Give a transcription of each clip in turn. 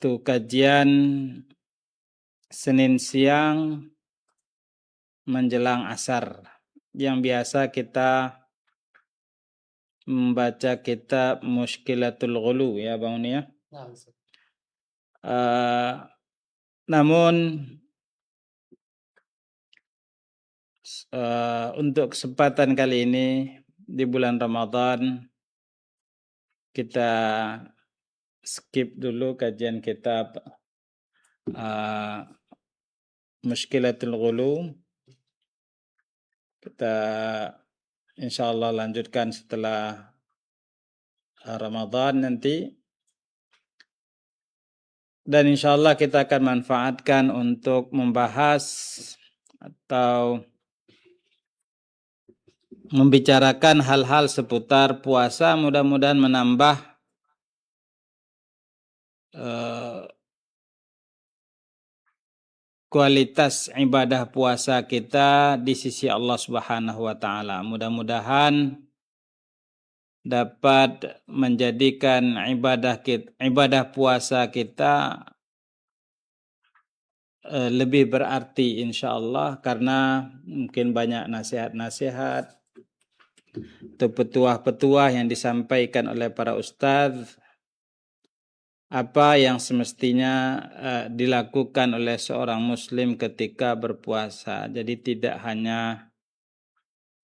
Itu kajian Senin siang menjelang asar yang biasa kita membaca kitab Mushkilatul Ghulu ya Bang Uni ya. Namun untuk kesempatan kali ini di bulan Ramadan kita skip dulu kajian kitab Mushkilatul Ghulu. Kita insyaallah lanjutkan setelah Ramadan nanti. Dan insyaallah kita akan manfaatkan untuk membahas atau membicarakan hal-hal seputar puasa, mudah-mudahan menambah kualitas ibadah puasa kita di sisi Allah Subhanahu wa taala. Mudah-mudahan dapat menjadikan ibadah puasa kita lebih berarti insyaallah, karena mungkin banyak nasihat-nasihat atau petuah-petuah yang disampaikan oleh para ustadz, apa yang semestinya dilakukan oleh seorang muslim ketika berpuasa. Jadi tidak hanya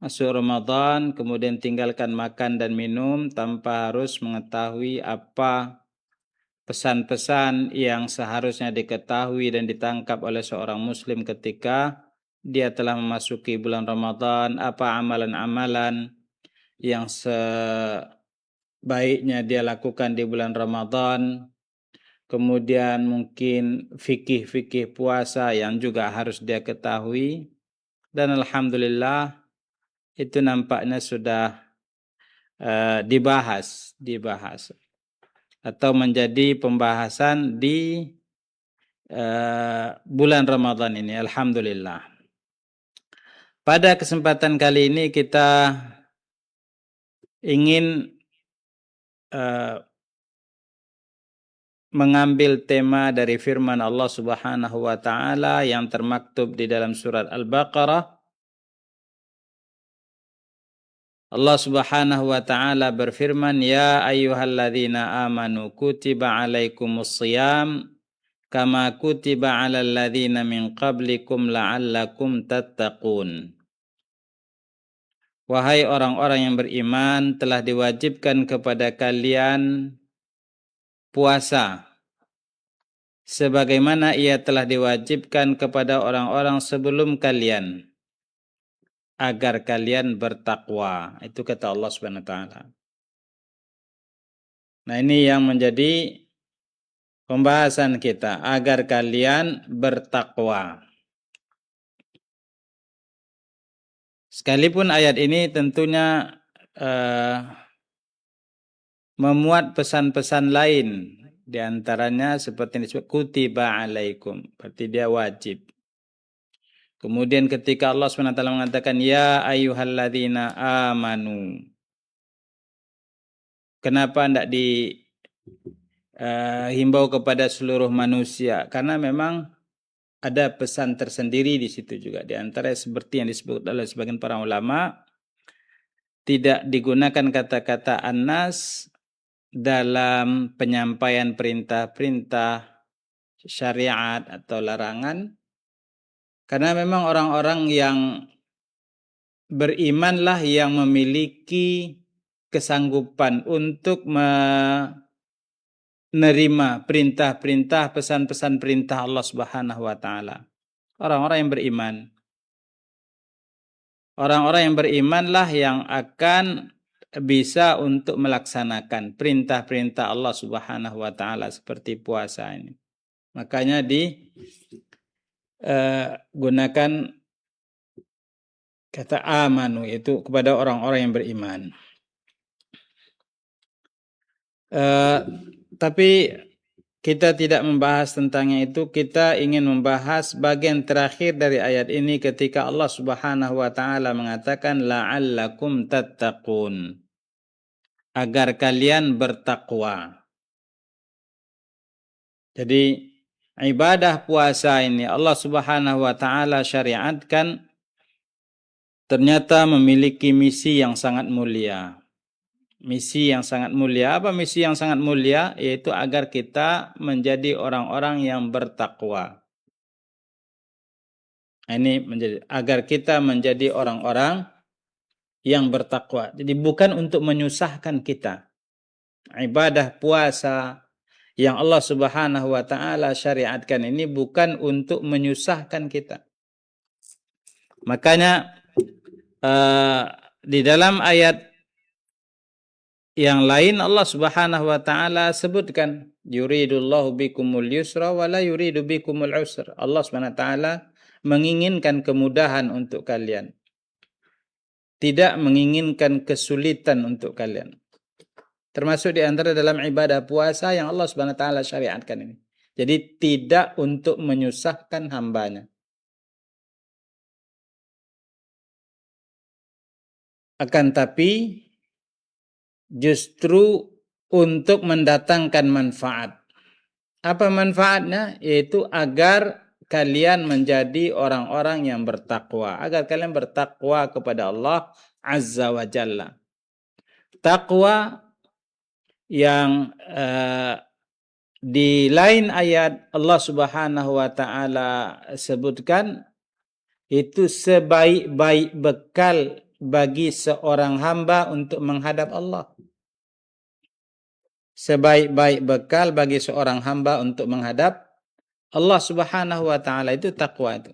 masuk Ramadan kemudian tinggalkan makan dan minum tanpa harus mengetahui apa pesan-pesan yang seharusnya diketahui dan ditangkap oleh seorang muslim ketika dia telah memasuki bulan Ramadan, apa amalan-amalan yang sebaiknya dia lakukan di bulan Ramadan. Kemudian mungkin fikih-fikih puasa yang juga harus dia ketahui. Dan alhamdulillah itu nampaknya sudah dibahas atau menjadi pembahasan di bulan Ramadan ini, alhamdulillah. Pada kesempatan kali ini kita ingin mengambil tema dari firman Allah Subhanahu wa taala yang termaktub di dalam surat Al-Baqarah. Allah Subhanahu wa taala berfirman, "Ya ayyuhalladzina amanu kutiba alaikumus shiyam kama kutiba 'alal ladzina min qablikum la'allakum tattaqun." Wahai orang-orang yang beriman, telah diwajibkan kepada kalian puasa sebagaimana ia telah diwajibkan kepada orang-orang sebelum kalian agar kalian bertakwa. Itu kata Allah Subhanahu wa taala. Nah, ini yang menjadi pembahasan kita, agar kalian bertakwa. Sekalipun ayat ini tentunya memuat pesan-pesan lain, di antaranya seperti yang disebut kutiba alaikum, berarti dia wajib. Kemudian ketika Allah SWT mengatakan ya ayyuhalladzina amanu, kenapa tidak dihimbau kepada seluruh manusia? Karena memang ada pesan tersendiri di situ juga. Di antara seperti yang disebut oleh sebagian para ulama, tidak digunakan kata-kata annas dalam penyampaian perintah-perintah syariat atau larangan, karena memang orang-orang yang berimanlah yang memiliki kesanggupan untuk menerima perintah-perintah, pesan-pesan perintah Allah Subhanahu wa taala. Orang-orang yang beriman. Orang-orang yang berimanlah yang akan bisa untuk melaksanakan perintah-perintah Allah Subhanahu wa taala seperti puasa ini. Makanya gunakan kata amanu, itu kepada orang-orang yang beriman. Tapi kita tidak membahas tentangnya itu. Kita ingin membahas bagian terakhir dari ayat ini ketika Allah Subhanahu wa taala mengatakan la'allakum tattaqun, agar kalian bertakwa. Jadi ibadah puasa ini Allah Subhanahu wa taala syariatkan ternyata memiliki misi yang sangat mulia. Misi yang sangat mulia. Apa misi yang sangat mulia? Yaitu agar kita menjadi orang-orang yang bertakwa. Ini menjadi agar kita menjadi orang-orang yang bertakwa. Jadi bukan untuk menyusahkan kita. Ibadah puasa yang Allah Subhanahu wa taala syariatkan ini bukan untuk menyusahkan kita. Makanya di dalam ayat yang lain Allah Subhanahu wa taala sebutkan yuridullahu bikumul yusra wa la yuridu bikumul usra. Allah Subhanahu wa taala menginginkan kemudahan untuk kalian. Tidak menginginkan kesulitan untuk kalian. Termasuk di antara dalam ibadah puasa yang Allah Subhanahu wa taala syariatkan ini. Jadi tidak untuk menyusahkan hambanya. Akan tapi justru untuk mendatangkan manfaat. Apa manfaatnya? Yaitu agar kalian menjadi orang-orang yang bertakwa. Agar kalian bertakwa kepada Allah Azza wa Jalla. Takwa yang di lain ayat Allah Subhanahu wa taala sebutkan itu sebaik-baik bekal bagi seorang hamba untuk menghadap Allah. Sebaik-baik bekal bagi seorang hamba untuk menghadap Allah Subhanahu wa taala itu takwa itu.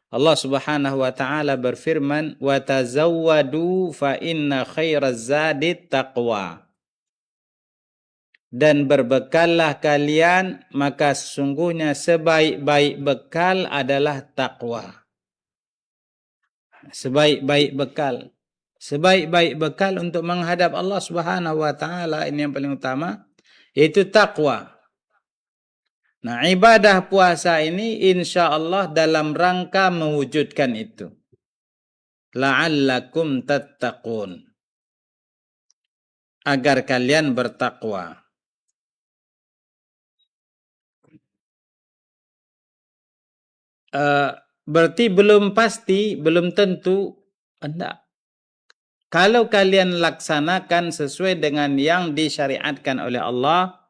Allah Subhanahu wa taala berfirman, "Wa tazawwadu fa inna khairaz zadi taqwa." Dan berbekallah kalian, maka sesungguhnya sebaik-baik bekal adalah takwa. Sebaik-baik bekal. Sebaik-baik bekal untuk menghadap Allah Subhanahu wa taala, ini yang paling utama, yaitu takwa. Nah, ibadah puasa ini insya Allah dalam rangka mewujudkan itu. La'allakum tattaqun. Agar kalian bertakwa. Berarti belum pasti, belum tentu. Enggak. Kalau kalian laksanakan sesuai dengan yang disyariatkan oleh Allah,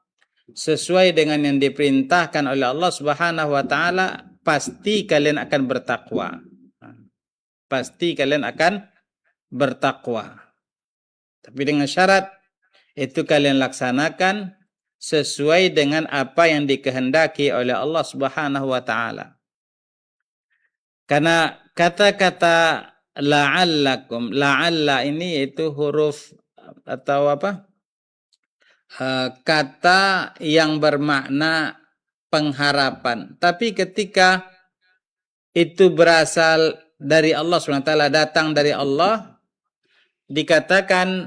sesuai dengan yang diperintahkan oleh Allah Subhanahu wa taala, pasti kalian akan bertakwa. Pasti kalian akan bertakwa. Tapi dengan syarat itu kalian laksanakan sesuai dengan apa yang dikehendaki oleh Allah Subhanahu wa taala. Karena kata-kata la'allakum, la'alla ini itu huruf atau apa? Kata yang bermakna pengharapan. Tapi ketika itu berasal dari Allah SWT, datang dari Allah, dikatakan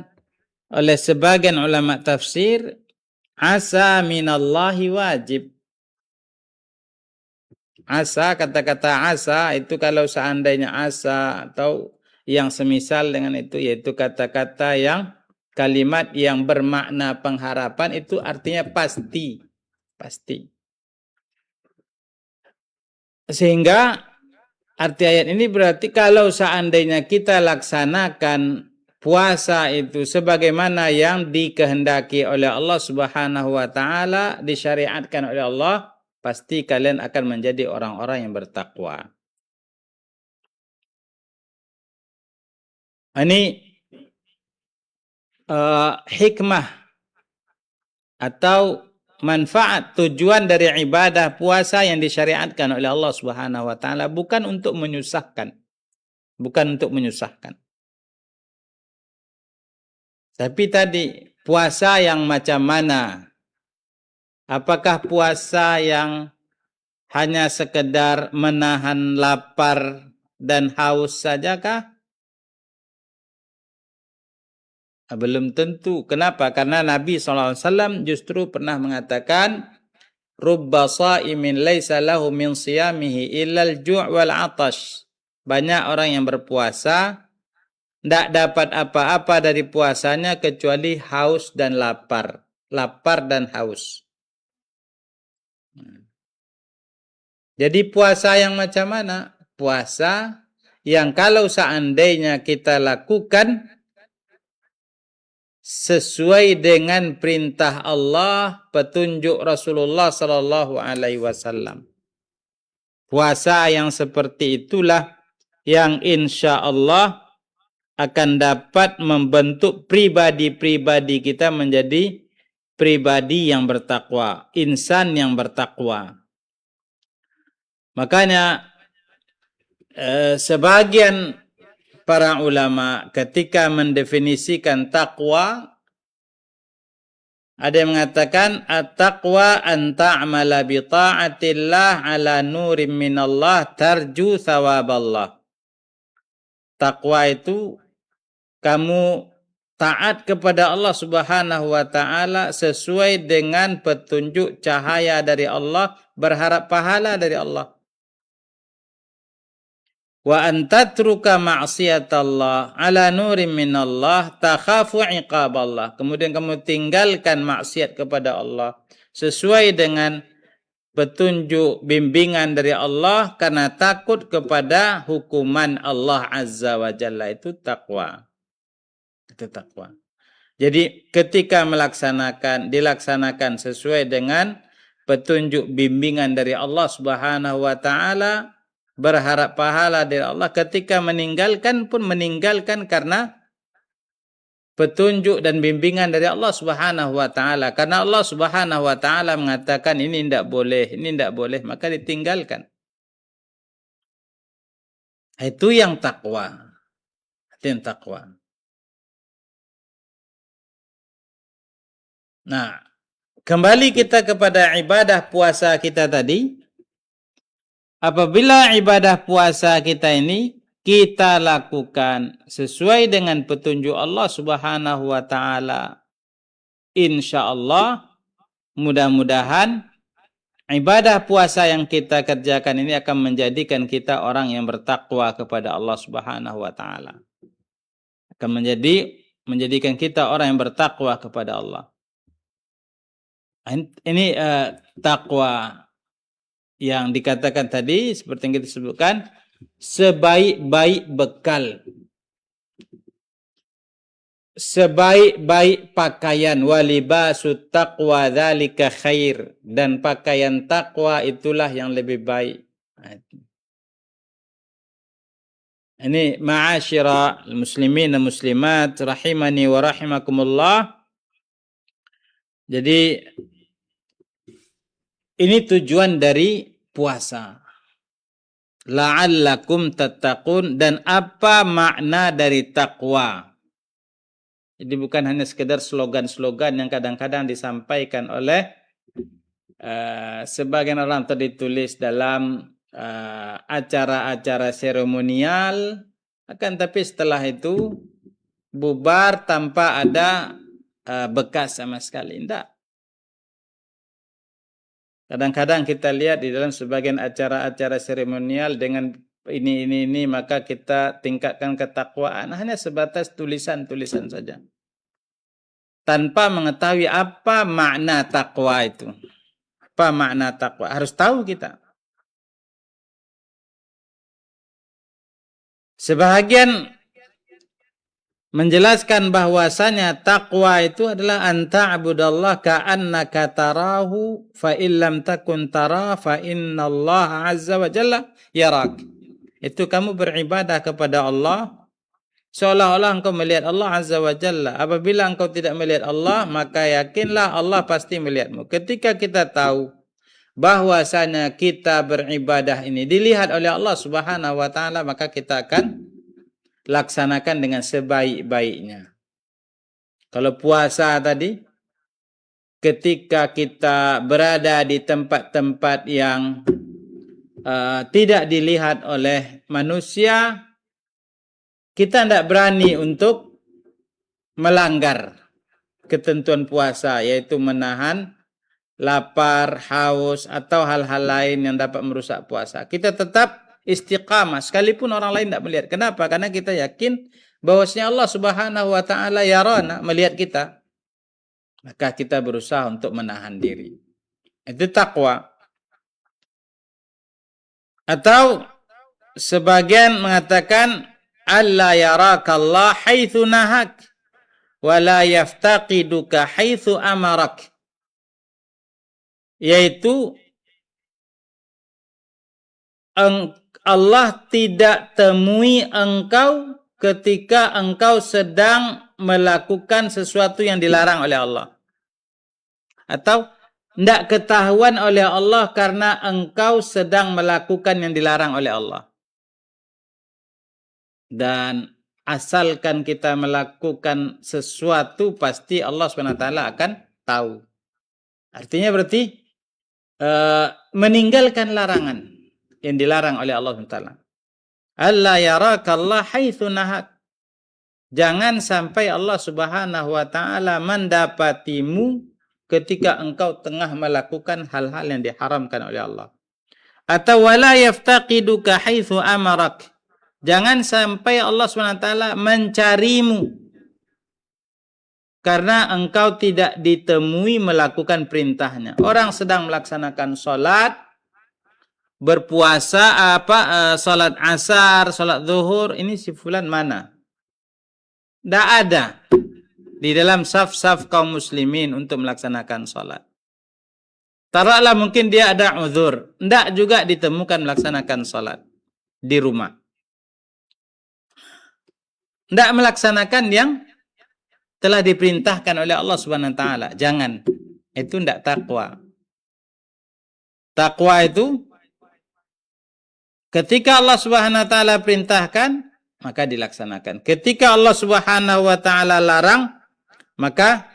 oleh sebagian ulama tafsir, asa minallahi wajib. Asa, kata-kata asa itu kalau seandainya asa atau yang semisal dengan itu, yaitu kata-kata yang kalimat yang bermakna pengharapan, itu artinya pasti. Pasti. Sehingga arti ayat ini berarti kalau seandainya kita laksanakan puasa itu sebagaimana yang dikehendaki oleh Allah Subhanahu wa taala, disyariatkan oleh Allah, pasti kalian akan menjadi orang-orang yang bertakwa. Ini hikmah atau manfaat tujuan dari ibadah puasa yang disyariatkan oleh Allah Subhanahu wa taala bukan untuk menyusahkan. Bukan untuk menyusahkan. Tapi tadi puasa yang macam mana? Apakah puasa yang hanya sekedar menahan lapar dan haus sajakah? Belum tentu. Kenapa? Karena Nabi SAW justru pernah mengatakan, Rubba sa'imin laysa lahu min siyamihi illal ju' wal atash. Banyak orang yang berpuasa, tidak dapat apa-apa dari puasanya kecuali haus dan lapar. Lapar dan haus. Jadi puasa yang macam mana? Puasa yang kalau seandainya kita lakukan sesuai dengan perintah Allah, petunjuk Rasulullah sallallahu alaihi wasallam. Puasa yang seperti itulah yang insya Allah akan dapat membentuk pribadi-pribadi kita menjadi pribadi yang bertakwa, insan yang bertakwa. Makanya sebagian para ulama ketika mendefinisikan takwa, ada yang mengatakan at-taqwa an ta'mala bi ta'atillah ala nurim minallah tarju thawaballah. Takwa itu kamu taat kepada Allah Subhanahu wa taala sesuai dengan petunjuk cahaya dari Allah, berharap pahala dari Allah. Wa antatruka ma'siyatallah ala nurim minallah takhafu iqaballah. Kemudian kamu tinggalkan maksiat kepada Allah sesuai dengan petunjuk bimbingan dari Allah karena takut kepada hukuman Allah Azza wa Jalla. Itu takwa. Itu takwa. Jadi ketika dilaksanakan sesuai dengan petunjuk bimbingan dari Allah Subhanahu wa taala, berharap pahala dari Allah. Ketika meninggalkan pun meninggalkan karena petunjuk dan bimbingan dari Allah Subhanahu wa taala. Karena Allah Subhanahu wa taala mengatakan ini tidak boleh, maka ditinggalkan. Itu yang takwa. Itu yang takwa. Nah, kembali kita kepada ibadah puasa kita tadi. Apabila ibadah puasa kita ini kita lakukan sesuai dengan petunjuk Allah Subhanahu wa taala, insyaallah mudah-mudahan ibadah puasa yang kita kerjakan ini akan menjadikan kita orang yang bertakwa kepada Allah Subhanahu wa taala. Akan menjadikan kita orang yang bertakwa kepada Allah. Ini takwa yang dikatakan tadi seperti yang kita sebutkan, sebaik-baik bekal, sebaik-baik pakaian, walibasut taqwa dzalika khair, dan pakaian takwa itulah yang lebih baik. Ini ma'asyira muslimin dan muslimat rahimani wa rahimakumullah. Jadi ini tujuan dari puasa. La'allakum tattaqun, dan apa makna dari takwa. Jadi bukan hanya sekedar slogan-slogan yang kadang-kadang disampaikan oleh sebagian orang atau ditulis dalam acara-acara seremonial, akan tapi setelah itu bubar tanpa ada bekas sama sekali. Tidak. Kadang-kadang kita lihat di dalam sebagian acara-acara seremonial dengan ini, maka kita tingkatkan ketakwaan. Hanya sebatas tulisan-tulisan saja. Tanpa mengetahui apa makna takwa itu. Apa makna takwa? Harus tahu kita. Sebahagian menjelaskan bahwasanya takwa itu adalah anta'budallah ka'annaka tarahu fa illam takun tara fa innallaha azza wa jalla yarak. Itu kamu beribadah kepada Allah seolah-olah engkau melihat Allah azza wa jalla. Apabila engkau tidak melihat Allah, maka yakinlah Allah pasti melihatmu. Ketika kita tahu bahwasanya kita beribadah ini dilihat oleh Allah Subhanahu wa taala, maka kita akan laksanakan dengan sebaik-baiknya. Kalau puasa tadi, ketika kita berada di tempat-tempat yang tidak dilihat oleh manusia, kita tidak berani untuk melanggar ketentuan puasa, yaitu menahan lapar, haus, atau hal-hal lain yang dapat merusak puasa. Kita tetap istiqamah sekalipun orang lain tidak melihat. Kenapa? Karena kita yakin bahwasanya Allah Subhanahu wa taala yarana, melihat kita. Maka kita berusaha untuk menahan diri. Itu takwa. Atau sebagian mengatakan alla yarakallah haitsu nahak wa la yaftaqiduka haitsu amarak, yaitu Allah tidak temui engkau ketika engkau sedang melakukan sesuatu yang dilarang oleh Allah, atau tidak ketahuan oleh Allah karena engkau sedang melakukan yang dilarang oleh Allah. Dan asalkan kita melakukan sesuatu, pasti Allah SWT akan tahu. Artinya berarti meninggalkan larangan yang dilarang oleh Allah SWT. Alla yarakallah haitsu nahak. Jangan sampai Allah Subhanahu wa taala mendapatimu ketika engkau tengah melakukan hal-hal yang diharamkan oleh Allah. Atau wala yaftaqiduka haitsu amarak. Jangan sampai Allah SWT mencarimu karena engkau tidak ditemui melakukan perintahnya. Orang sedang melaksanakan sholat, berpuasa, sholat asar, sholat zuhur, ini si fulan mana? Tidak ada di dalam saf-saf kaum muslimin untuk melaksanakan sholat. Taruhlah mungkin dia ada uzur, tidak juga ditemukan melaksanakan sholat di rumah. Tidak melaksanakan yang telah diperintahkan oleh Allah Subhanahu wa taala. Jangan. Itu tidak takwa. Takwa itu ketika Allah Subhanahu wa taala perintahkan, maka dilaksanakan. Ketika Allah Subhanahu wa taala larang, maka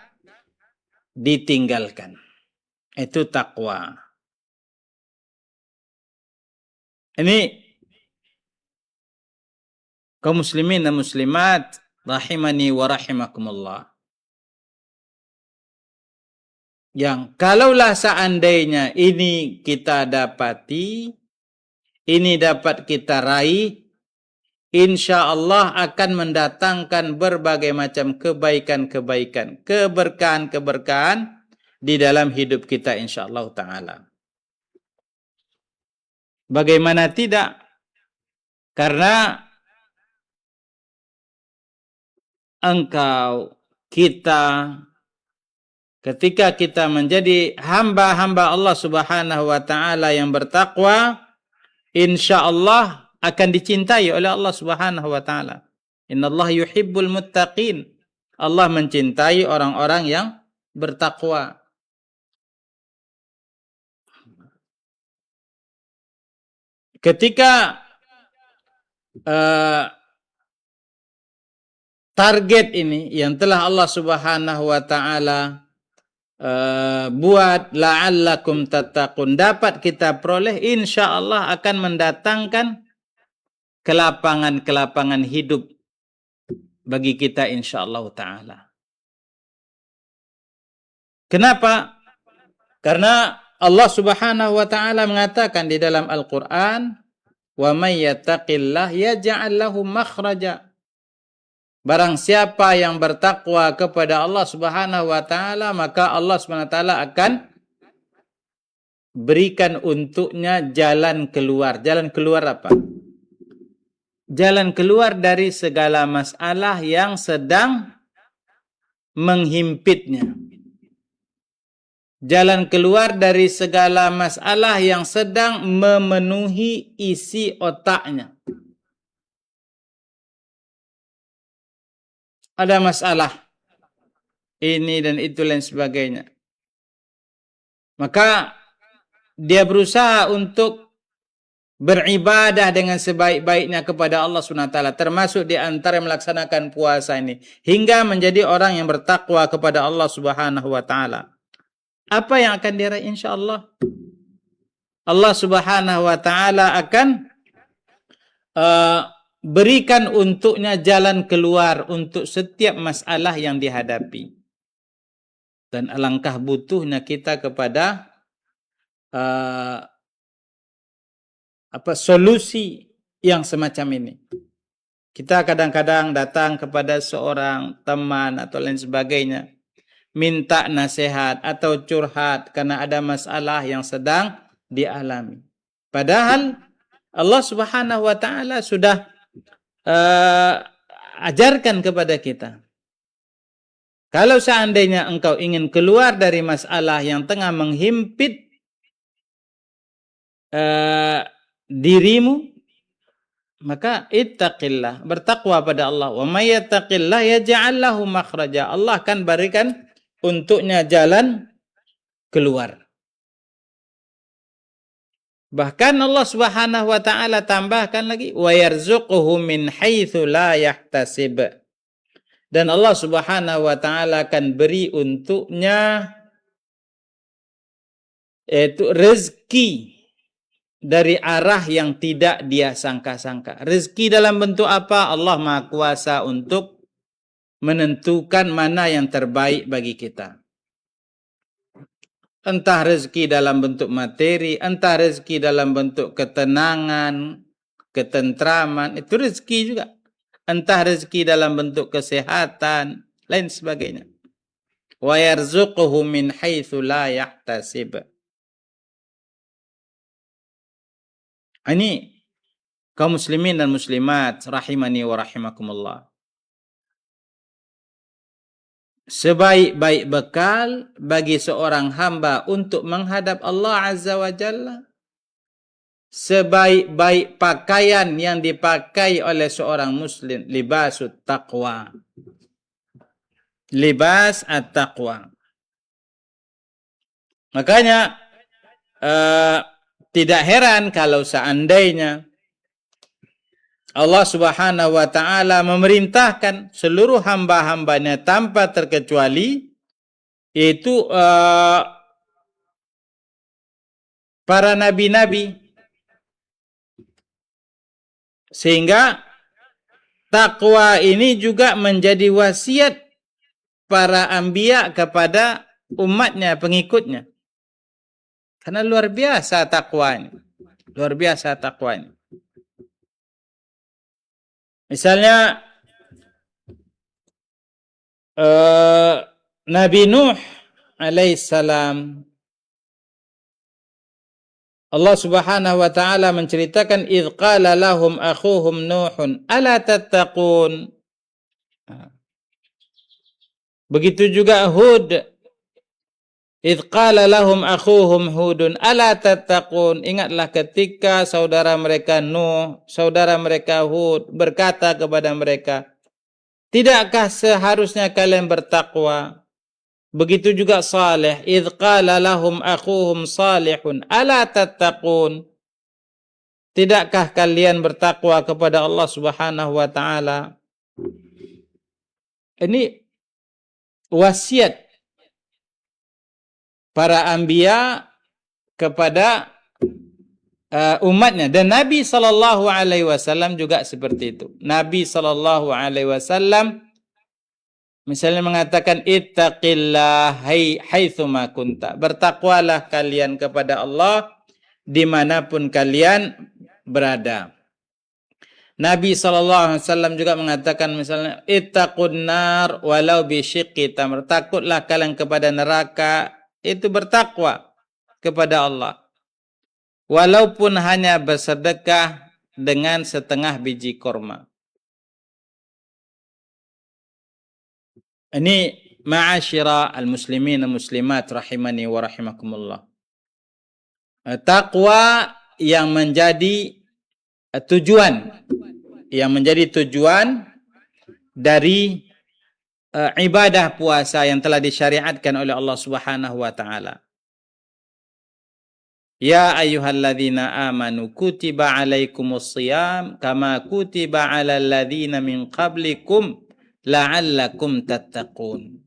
ditinggalkan. Itu takwa. Ini kaum muslimin dan muslimat rahimani wa rahimakumullah. Yang kalaulah seandainya ini kita dapati, ini dapat kita raih, insya Allah akan mendatangkan berbagai macam kebaikan-kebaikan, keberkahan-keberkahan di dalam hidup kita insya Allah ta'ala. Bagaimana tidak? Karena engkau, kita, ketika kita menjadi hamba-hamba Allah Subhanahu wa taala yang bertakwa, insyaallah akan dicintai oleh Allah Subhanahu wa taala. Innallaha yuhibbul muttaqin. Allah mencintai orang-orang yang bertakwa. Ketika target ini yang telah Allah Subhanahu wa taala buat la'allakum tattaqun dapat kita peroleh, insyaallah akan mendatangkan kelapangan-kelapangan hidup bagi kita insyaallah taala. Kenapa? Karena Allah Subhanahu wa taala mengatakan di dalam Al-Qur'an, "Wa may yattaqillah yaj'al lahu makhraja." Barang siapa yang bertakwa kepada Allah Subhanahu wa taala, maka Allah Subhanahu wa taala akan berikan untuknya jalan keluar. Jalan keluar apa? Jalan keluar dari segala masalah yang sedang menghimpitnya. Jalan keluar dari segala masalah yang sedang memenuhi isi otaknya. Ada masalah ini dan itu lain sebagainya. Maka dia berusaha untuk beribadah dengan sebaik-baiknya kepada Allah SWT, termasuk di antara melaksanakan puasa ini, hingga menjadi orang yang bertakwa kepada Allah Subhanahu wa taala. Apa yang akan diraih insyaallah? Allah Subhanahu wa taala akan berikan untuknya jalan keluar untuk setiap masalah yang dihadapi. Dan alangkah butuhnya kita kepada solusi yang semacam ini. Kita kadang-kadang datang kepada seorang teman atau lain sebagainya, minta nasihat atau curhat karena ada masalah yang sedang dialami. Padahal Allah Subhanahu wa taala sudah ajarkan kepada kita. Kalau seandainya engkau ingin keluar dari masalah yang tengah menghimpit dirimu, maka ittaqillah, bertakwa pada Allah. Wa may yattaqillah yaj'al lahu makhraja. Allah akan berikan untuknya jalan keluar. Bahkan Allah Subhanahu wa taala tambahkan lagi wa yarzuquhu min haitsu la yahtasib. Dan Allah Subhanahu wa taala akan beri untuknya yaitu rezeki dari arah yang tidak dia sangka-sangka. Rezeki dalam bentuk apa? Allah Maha Kuasa untuk menentukan mana yang terbaik bagi kita. Entah rezeki dalam bentuk materi, entah rezeki dalam bentuk ketenangan, ketentraman, itu rezeki juga. Entah rezeki dalam bentuk kesehatan, lain sebagainya. Wa yarzuquhu min haitsu la yahtasib. Ini kaum muslimin dan muslimat rahimani wa rahimakumullah. Sebaik-baik bekal bagi seorang hamba untuk menghadap Allah Azza wa Jalla, sebaik-baik pakaian yang dipakai oleh seorang muslim, libasut taqwa. Libas at-taqwa. Makanya tidak heran kalau seandainya Allah Subhanahu wa taala memerintahkan seluruh hamba-hambanya tanpa terkecuali, yaitu para nabi-nabi, sehingga takwa ini juga menjadi wasiat para anbiya kepada umatnya, pengikutnya. Karena luar biasa takwanya. Luar biasa takwanya. Misalnya Nabi Nuh alaihissalam, Allah Subhanahu wa taala menceritakan idz qala lahum akhuhum Nuhun ala tattaqun. Begitu juga Hud, idz qala lahum akhuhum Hudun ala tattaqun. Ingatlah ketika saudara mereka Nuh, saudara mereka Hud berkata kepada mereka, tidakkah seharusnya kalian bertakwa? Begitu juga Saleh, idz qala lahum akhuhum Salihun ala tattaqun. Tidakkah kalian bertakwa kepada Allah Subhanahu wa taala? Ini wasiat para anbiya kepada umatnya, dan Nabi sallallahu alaihi wasallam juga seperti itu. Nabi sallallahu alaihi wasallam misalnya mengatakan ittaqillah haitsuma kunta. Bertakwalah kalian kepada Allah dimanapun kalian berada. Nabi SAW juga mengatakan misalnya ittaqun nar walau bisyiqqi tamr. Takutlah kalian kepada neraka, itu bertakwa kepada Allah, walaupun hanya bersedekah dengan setengah biji korma. Ini ma'asyira al-muslimin dan muslimat rahimani wa rahimakumullah. Takwa yang menjadi tujuan, dari ibadah puasa yang telah disyariatkan oleh Allah Subhanahu wa taala. Ya ayyuhalladzina amanu kutiba alaikumus shiyam kama kutiba alal ladzina min qablikum la'allakum tattaqun.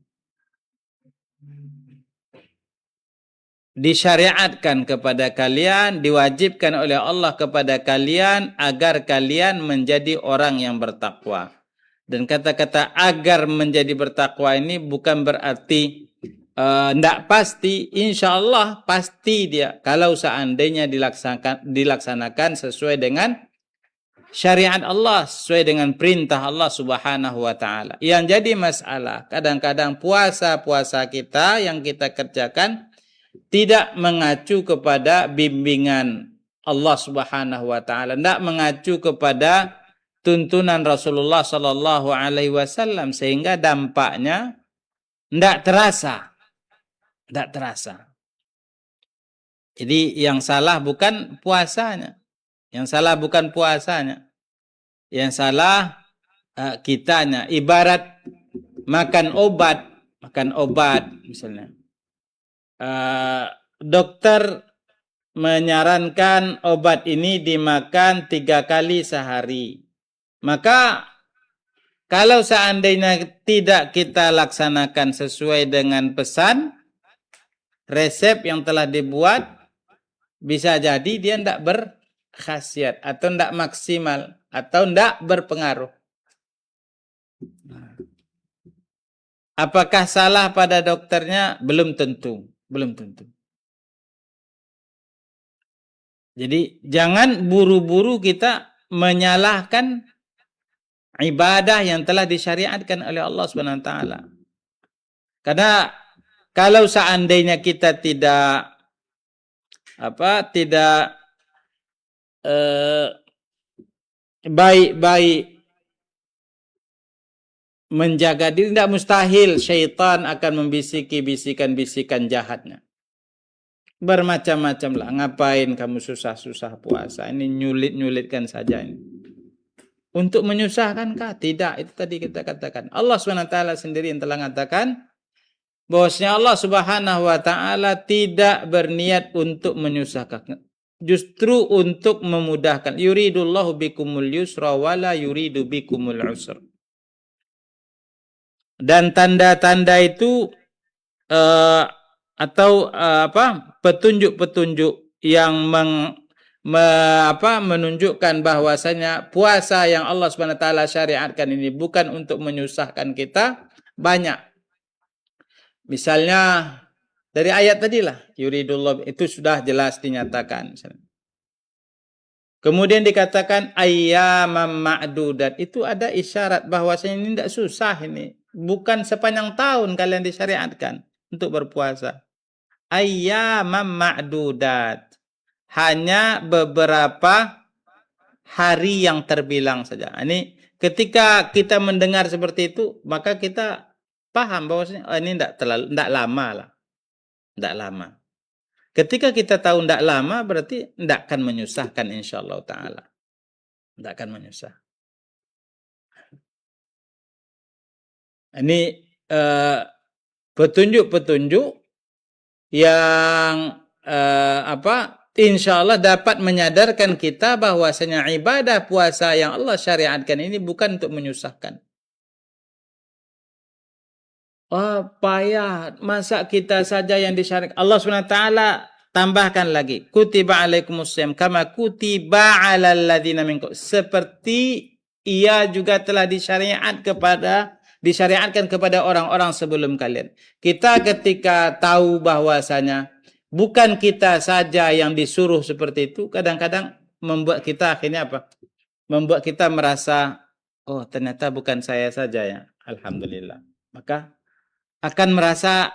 Disyariatkan kepada kalian, diwajibkan oleh Allah kepada kalian agar kalian menjadi orang yang bertakwa. Dan kata-kata agar menjadi bertakwa ini bukan berarti tidak pasti. Insya Allah pasti dia kalau seandainya dilaksanakan sesuai dengan syariat Allah, sesuai dengan perintah Allah Subhanahu wa taala. Yang jadi masalah kadang-kadang puasa-puasa kita yang kita kerjakan tidak mengacu kepada bimbingan Allah Subhanahu wa taala, tidak mengacu kepada tuntunan Rasulullah sallallahu alaihi wasallam, sehingga dampaknya tidak terasa. Tidak terasa. Jadi yang salah bukan puasanya. Yang salah bukan puasanya. Yang salah kitanya. Ibarat makan obat misalnya. Dokter menyarankan obat ini dimakan 3 kali sehari. Maka kalau seandainya tidak kita laksanakan sesuai dengan pesan resep yang telah dibuat, bisa jadi dia tidak berkhasiat atau tidak maksimal atau tidak berpengaruh. Apakah salah pada dokternya? Belum tentu. Jadi jangan buru-buru kita menyalahkan ibadah yang telah disyariatkan oleh Allah Subhanahu wa taala. Karena kalau seandainya kita tidak baik-baik menjaga diri, tidak mustahil syaitan akan membisiki bisikan-bisikan jahatnya. Bermacam-macam lah. Ngapain kamu susah-susah puasa? Ini nyulit-nyulitkan saja ini. Untuk menyusahkan kah? Tidak. Itu tadi kita katakan. Allah SWT sendiri yang telah mengatakan bahwasanya Allah Subhanahu wa taala tidak berniat untuk menyusahkan, justru untuk memudahkan. Yuridullahu bikumul yusra wala yuridu bikumul usra. Dan tanda-tanda itu petunjuk-petunjuk yang menunjukkan bahwasanya puasa yang Allah Subhanahu wa taala syariatkan ini bukan untuk menyusahkan kita, banyak. Misalnya dari ayat tadilah, yuridullah, itu sudah jelas dinyatakan. Kemudian dikatakan ayyamam ma'dudat, itu ada isyarat bahwasanya ini tidak susah ini. Bukan sepanjang tahun kalian disyariatkan untuk berpuasa. Ayyamam ma'dudat, hanya beberapa hari yang terbilang saja. Ini ketika kita mendengar seperti itu, maka kita paham bahwasanya ini tidak lama lah. Tidak lama. Ketika kita tahu tidak lama, berarti tidak akan menyusahkan insyaallah ta'ala. Tidak akan menyusah. Ini petunjuk-petunjuk yang insyaallah dapat menyadarkan kita bahwasanya ibadah puasa yang Allah syariatkan ini bukan untuk menyusahkan. Oh, payah, masa kita saja yang disyariatkan. Allah SWT tambahkan lagi, kutiba alaikumussyam kama kutiba alal ladzina min qablikum, seperti ia juga telah disyariatkan kepada orang-orang sebelum kalian. Kita ketika tahu bahwasanya bukan kita saja yang disuruh seperti itu, kadang-kadang membuat kita akhirnya membuat kita merasa, oh ternyata bukan saya saja ya, alhamdulillah. Maka akan merasa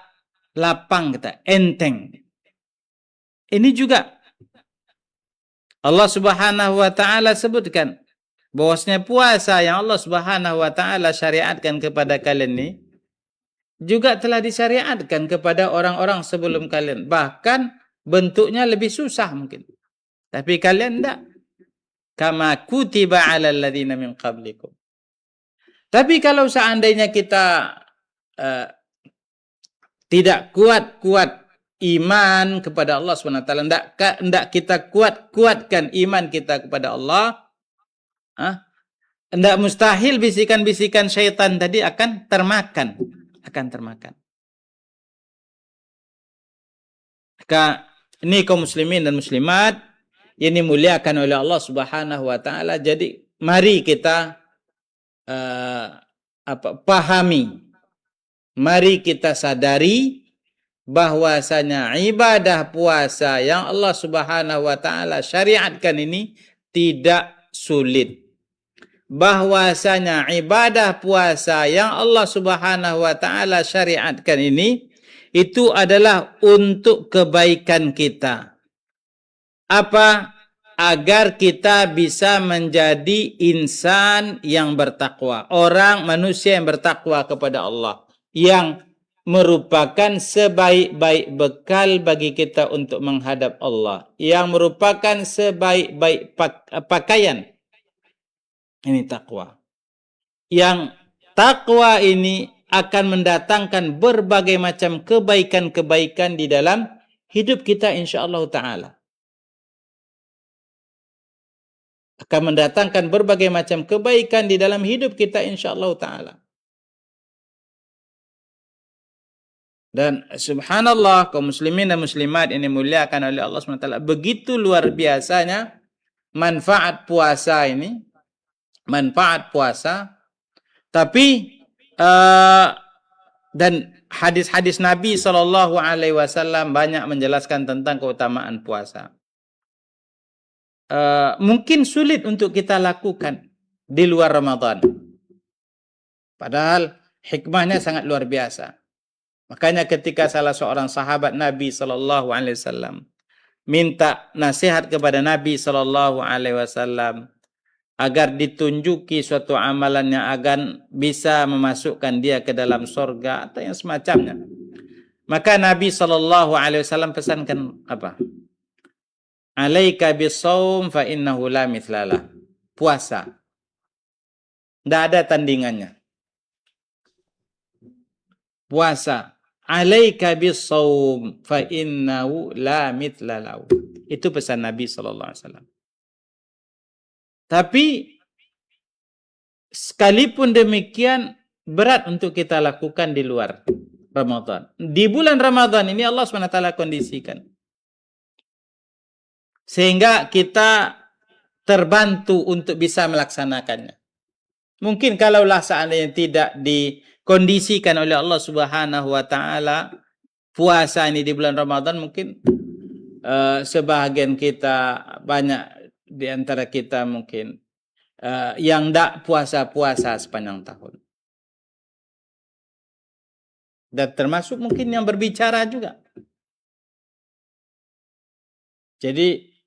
lapang kita, enteng. Ini juga Allah Subhanahu wa taala sebutkan bahwasanya puasa yang Allah Subhanahu wa taala syariatkan kepada kalian ini juga telah disyariatkan kepada orang-orang sebelum kalian. Bahkan bentuknya lebih susah mungkin. Tapi kalian tidak. Kama kutiba 'alal ladzina min qablikum. Tapi kalau seandainya kita tidak kuat iman kepada Allah SWT, tidak kita kuatkan iman kita kepada Allah, tidak mustahil bisikan-bisikan syaitan tadi akan termakan. Maka ini kaum muslimin dan muslimat yang dimuliakan oleh Allah Subhanahu wa taala. Jadi mari kita pahami, mari kita sadari bahwasanya ibadah puasa yang Allah Subhanahu wa taala syariatkan ini tidak sulit. Bahwasanya ibadah puasa yang Allah Subhanahu wa taala syariatkan ini itu adalah untuk kebaikan kita. Apa? agar kita bisa menjadi insan yang bertakwa, orang manusia yang bertakwa kepada Allah, yang merupakan sebaik-baik bekal bagi kita untuk menghadap Allah, yang merupakan sebaik-baik pakaian. Ini takwa. Yang takwa ini akan mendatangkan berbagai macam kebaikan-kebaikan di dalam hidup kita insyaallah ta'ala. Akan mendatangkan berbagai macam kebaikan di dalam hidup kita insyaallah ta'ala. Dan subhanallah, kaum muslimin dan muslimat ini muliakan oleh Allah SWT. Begitu luar biasanya manfaat puasa ini. Manfaat puasa. Tapi dan hadis-hadis Nabi SAW banyak menjelaskan tentang keutamaan puasa. Mungkin sulit untuk kita lakukan di luar Ramadan. Padahal hikmahnya sangat luar biasa. Makanya ketika salah seorang sahabat Nabi SAW minta nasihat kepada Nabi SAW agar ditunjuki suatu amalan yang akan bisa memasukkan dia ke dalam surga atau yang semacamnya. Maka Nabi SAW pesankan apa? Alaika bisawm fa innahu la mithlalah. Puasa. Tidak ada tandingannya. Puasa. Alaika bisawm fa innahu la mithlalah. Itu pesan Nabi SAW. Tapi sekalipun demikian berat untuk kita lakukan di luar Ramadan. Di bulan Ramadan ini Allah SWT kondisikan. Sehingga kita terbantu untuk bisa melaksanakannya. Mungkin kalaulah seandainya tidak dikondisikan oleh Allah Subhanahu wa taala puasa ini di bulan Ramadan, mungkin sebahagian kita, banyak di antara kita mungkin yang tidak puasa-puasa sepanjang tahun. Dan termasuk mungkin yang berbicara juga. Jadi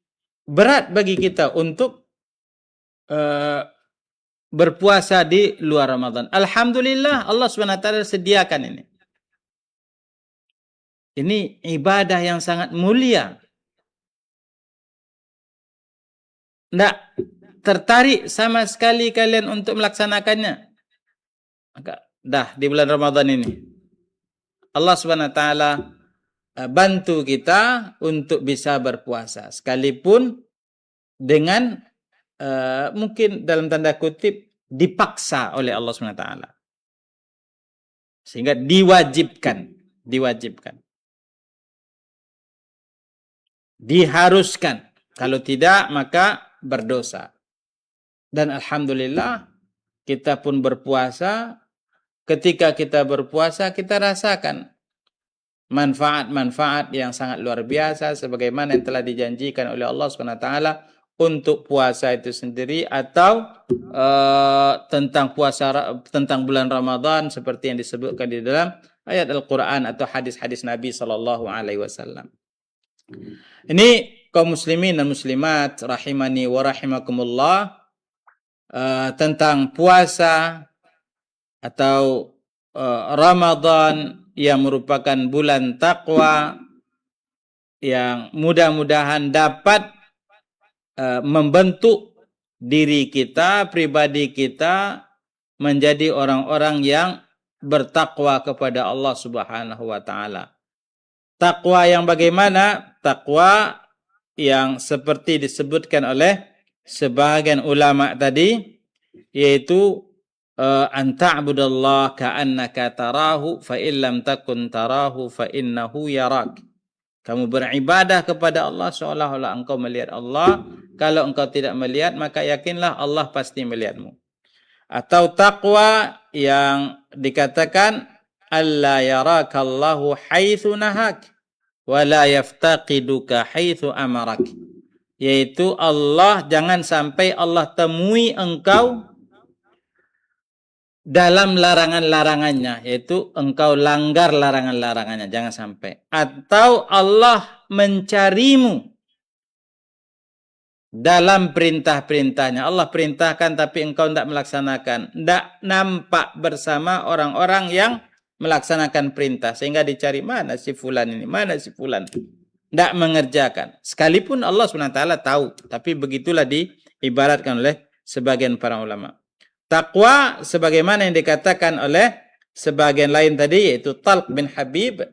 berat bagi kita untuk berpuasa di luar Ramadan. Alhamdulillah Allah SWT sediakan ini. Ini ibadah yang sangat mulia. Tidak tertarik sama sekali kalian untuk melaksanakannya. Maka dah di bulan Ramadan ini Allah SWT bantu kita untuk bisa berpuasa, sekalipun dengan mungkin dalam tanda kutip dipaksa oleh Allah SWT, sehingga diwajibkan, diharuskan. Kalau tidak maka berdosa. Dan alhamdulillah kita pun berpuasa. Ketika kita berpuasa kita rasakan manfaat-manfaat yang sangat luar biasa sebagaimana yang telah dijanjikan oleh Allah SWT untuk puasa itu sendiri, atau tentang tentang bulan Ramadan seperti yang disebutkan di dalam ayat Al-Qur'an atau hadis-hadis Nabi SAW. Ini kaum muslimin dan muslimat rahimani wa rahimakumullah, tentang puasa atau Ramadan yang merupakan bulan takwa yang mudah-mudahan dapat membentuk diri kita, pribadi kita menjadi orang-orang yang bertakwa kepada Allah Subhanahu wa taala. Takwa yang bagaimana? Takwa yang seperti disebutkan oleh sebahagian ulama tadi, yaitu an ta'budallah ka'annaka tarahu fa illam takun tarahu fa innahu yarak. Kamu beribadah kepada Allah seolah-olah engkau melihat Allah. Kalau engkau tidak melihat, maka yakinlah Allah pasti melihatmu. Atau takwa yang dikatakan alla yarakallahu haitsu nahak wa la yaftaqiduka haitsu amarak. Yaitu Allah, jangan sampai Allah temui engkau dalam larangan-larangannya, yaitu engkau langgar larangan-larangannya, jangan sampai. Atau Allah mencarimu dalam perintah-perintahnya. Allah perintahkan tapi engkau tidak melaksanakan. Tidak nampak bersama orang-orang yang melaksanakan perintah. Sehingga dicari mana si fulan ini, mana si fulan. Tidak mengerjakan. Sekalipun Allah SWT tahu. Tapi begitulah diibaratkan oleh sebagian para ulama. Taqwa sebagaimana yang dikatakan oleh sebagian lain tadi, yaitu Talq bin Habib,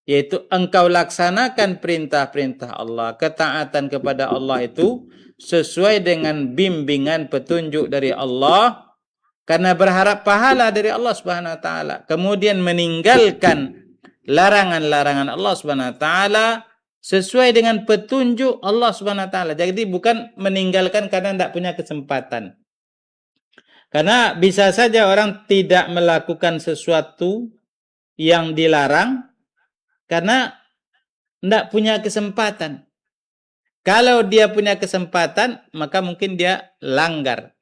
yaitu engkau laksanakan perintah-perintah Allah, ketaatan kepada Allah itu sesuai dengan bimbingan petunjuk dari Allah karena berharap pahala dari Allah Subhanahu wa taala. Kemudian meninggalkan larangan-larangan Allah Subhanahu wa taala sesuai dengan petunjuk Allah Subhanahu wa taala. Jadi bukan meninggalkan karena tidak punya kesempatan. Karena bisa saja orang tidak melakukan sesuatu yang dilarang karena tidak punya kesempatan. Kalau dia punya kesempatan, maka mungkin dia langgar.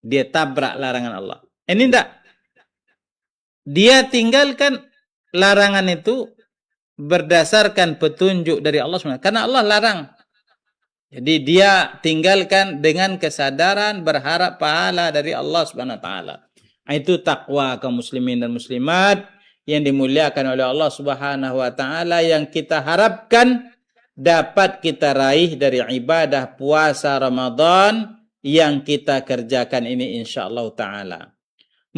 Dia tabrak larangan Allah. Ini tidak. Dia tinggalkan larangan itu berdasarkan petunjuk dari Allah SWT. Karena Allah larang. Jadi dia tinggalkan dengan kesadaran berharap pahala dari Allah SWT. Itu takwa kaum muslimin dan muslimat yang dimuliakan oleh Allah Subhanahu wa taala yang kita harapkan dapat kita raih dari ibadah puasa Ramadan yang kita kerjakan ini insyaallah taala.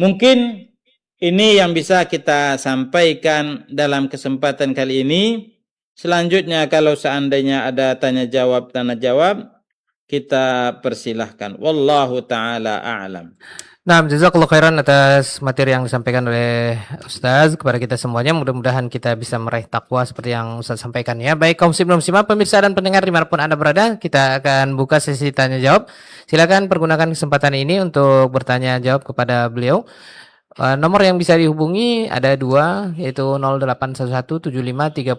Mungkin ini yang bisa kita sampaikan dalam kesempatan kali ini. Selanjutnya kalau seandainya ada tanya jawab, kita persilahkan. Wallahu taala a'lam. Nah, jazakallahu khairan atas materi yang disampaikan oleh Ustaz kepada kita semuanya. Mudah-mudahan kita bisa meraih takwa seperti yang Ustaz sampaikan ya. Baik kaum muslim dan muslimat, pemirsa dan pendengar dimanapun Anda berada, kita akan buka sesi tanya jawab. Silakan pergunakan kesempatan ini untuk bertanya jawab kepada beliau. Nomor yang bisa dihubungi ada dua, yaitu 08117530.000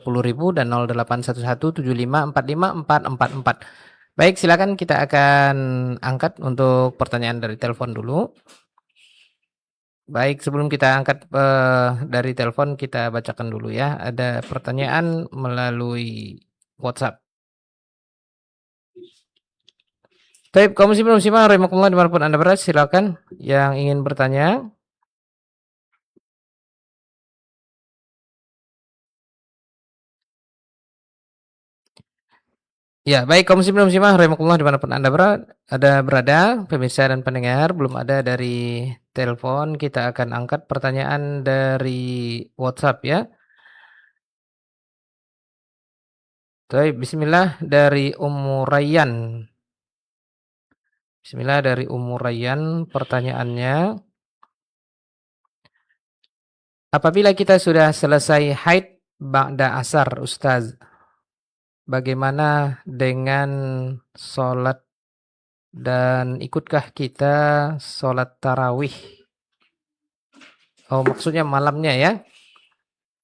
dan 081175454444. Baik, silakan kita akan angkat untuk pertanyaan dari telepon dulu. Baik, sebelum kita angkat dari telepon, kita bacakan dulu ya. Ada pertanyaan melalui WhatsApp. Baik, kaum muslimin muslimah rahimakumullah dimanapun Anda berada, silakan yang ingin bertanya. Ya, baik kaum muslimin muslimah rahimakumullah dimanapun Anda berada, pemirsa dan pendengar, belum ada dari telepon, kita akan angkat pertanyaan dari WhatsApp ya. Baik, bismillah dari Ummu Rayyan. Bismillah dari Ummu Rayyan, pertanyaannya, apabila kita sudah selesai haid ba'da asar, Ustaz, bagaimana dengan sholat dan ikutkah kita sholat tarawih? Oh, maksudnya malamnya ya.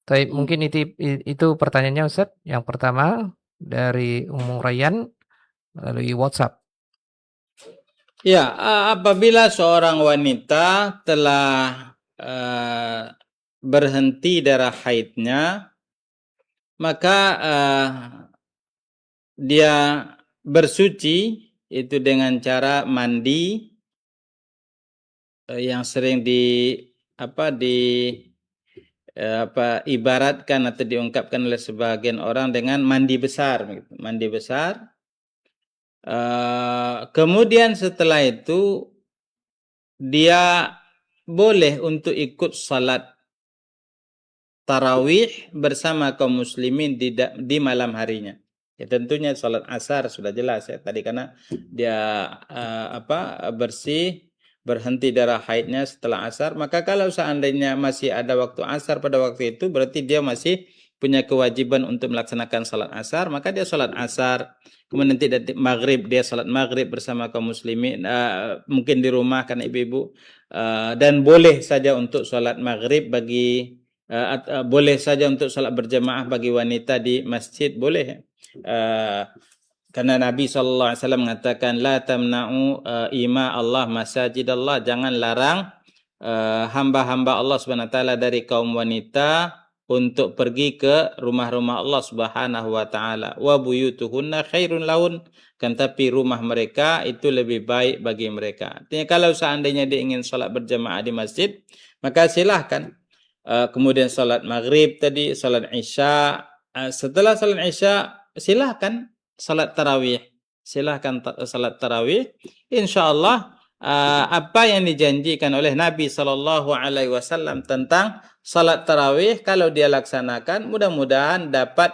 Tapi mungkin itu pertanyaannya Ustaz. Yang pertama dari Ummu Rayyan melalui WhatsApp. Ya, apabila seorang wanita telah berhenti darah haidnya, maka dia bersuci itu dengan cara mandi yang sering ibaratkan atau diungkapkan oleh sebagian orang dengan mandi besar, mandi besar. Kemudian setelah itu dia boleh untuk ikut salat tarawih bersama kaum muslimin di malam harinya. Ya tentunya salat asar sudah jelas ya tadi karena dia berhenti darah haidnya setelah asar, maka kalau seandainya masih ada waktu asar pada waktu itu berarti dia masih punya kewajiban untuk melaksanakan salat asar, maka dia salat asar. Kemudian nanti maghrib dia salat maghrib bersama kaum muslimin, mungkin di rumah karena ibu-ibu, dan boleh saja untuk salat maghrib boleh saja untuk salat berjamaah bagi wanita di masjid, boleh. Karena Nabi SAW mengatakan la tamna'u ima Allah masajid Allah, jangan larang hamba-hamba Allah SWT dari kaum wanita untuk pergi ke rumah-rumah Allah Subhanahu wa taala. Wa buyutuhunna khairun lahun, kan tapi rumah mereka itu lebih baik bagi mereka. Artinya kalau seandainya dia ingin salat berjamaah di masjid, maka silahkan. Kemudian salat maghrib tadi, salat isya, setelah salat isya silahkan salat tarawih. Silahkan salat tarawih. Insyaallah apa yang dijanjikan oleh Nabi sallallahu alaihi wasallam tentang salat tarawih kalau dia laksanakan mudah-mudahan dapat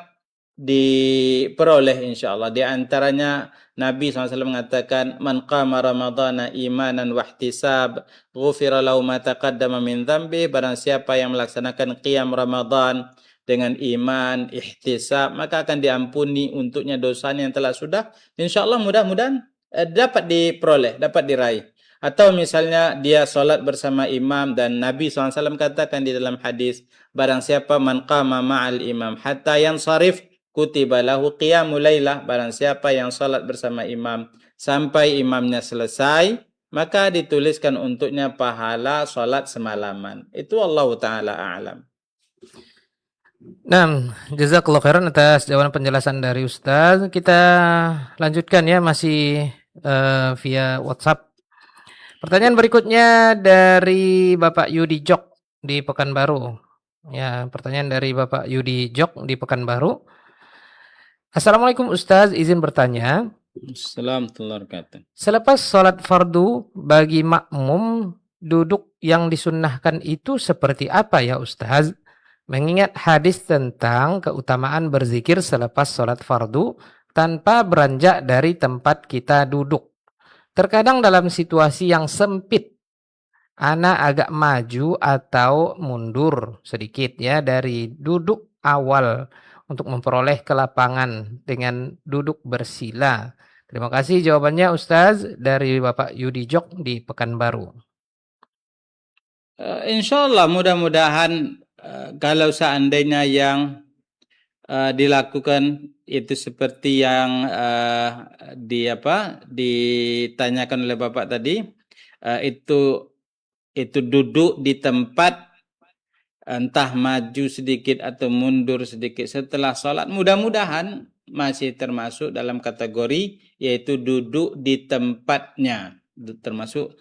diperoleh insyaallah. Di antaranya Nabi SAW mengatakan man qama ramadhana imanan wahtisab ghufira lahu ma taqaddama min dhanbi, barang siapa yang melaksanakan qiyam Ramadan dengan iman, ihtisab, maka akan diampuni untuknya dosanya yang telah sudah. Insyaallah mudah-mudahan dapat diperoleh, dapat diraih. Atau misalnya dia solat bersama imam dan Nabi SAW katakan di dalam hadis, barang siapa man qama ma'al imam hatta yansarif kutiba lahu qiyamul lailah, barang siapa yang solat bersama imam sampai imamnya selesai, maka dituliskan untuknya pahala solat semalaman. Itu Allah Ta'ala a'lam. Nah, jazakallahu khairan atas jawaban penjelasan dari Ustaz. Kita lanjutkan ya, masih via WhatsApp. Pertanyaan berikutnya dari Bapak Yudi Jok di Pekanbaru. Ya, pertanyaan dari Bapak Yudi Jok di Pekanbaru. Assalamualaikum Ustaz, izin bertanya. Assalamualaikum. Selepas sholat fardu bagi makmum, duduk yang disunnahkan itu seperti apa ya Ustaz? Mengingat hadis tentang keutamaan berzikir selepas sholat fardu tanpa beranjak dari tempat kita duduk. Terkadang dalam situasi yang sempit, ana agak maju atau mundur sedikit ya dari duduk awal untuk memperoleh kelapangan dengan duduk bersila. Terima kasih jawabannya Ustaz dari Bapak Yudi Jok di Pekanbaru. Insyaallah mudah-mudahan kalau seandainya yang dilakukan itu seperti yang ditanyakan oleh Bapak tadi, itu duduk di tempat entah maju sedikit atau mundur sedikit setelah sholat, mudah-mudahan masih termasuk dalam kategori yaitu duduk di tempatnya, termasuk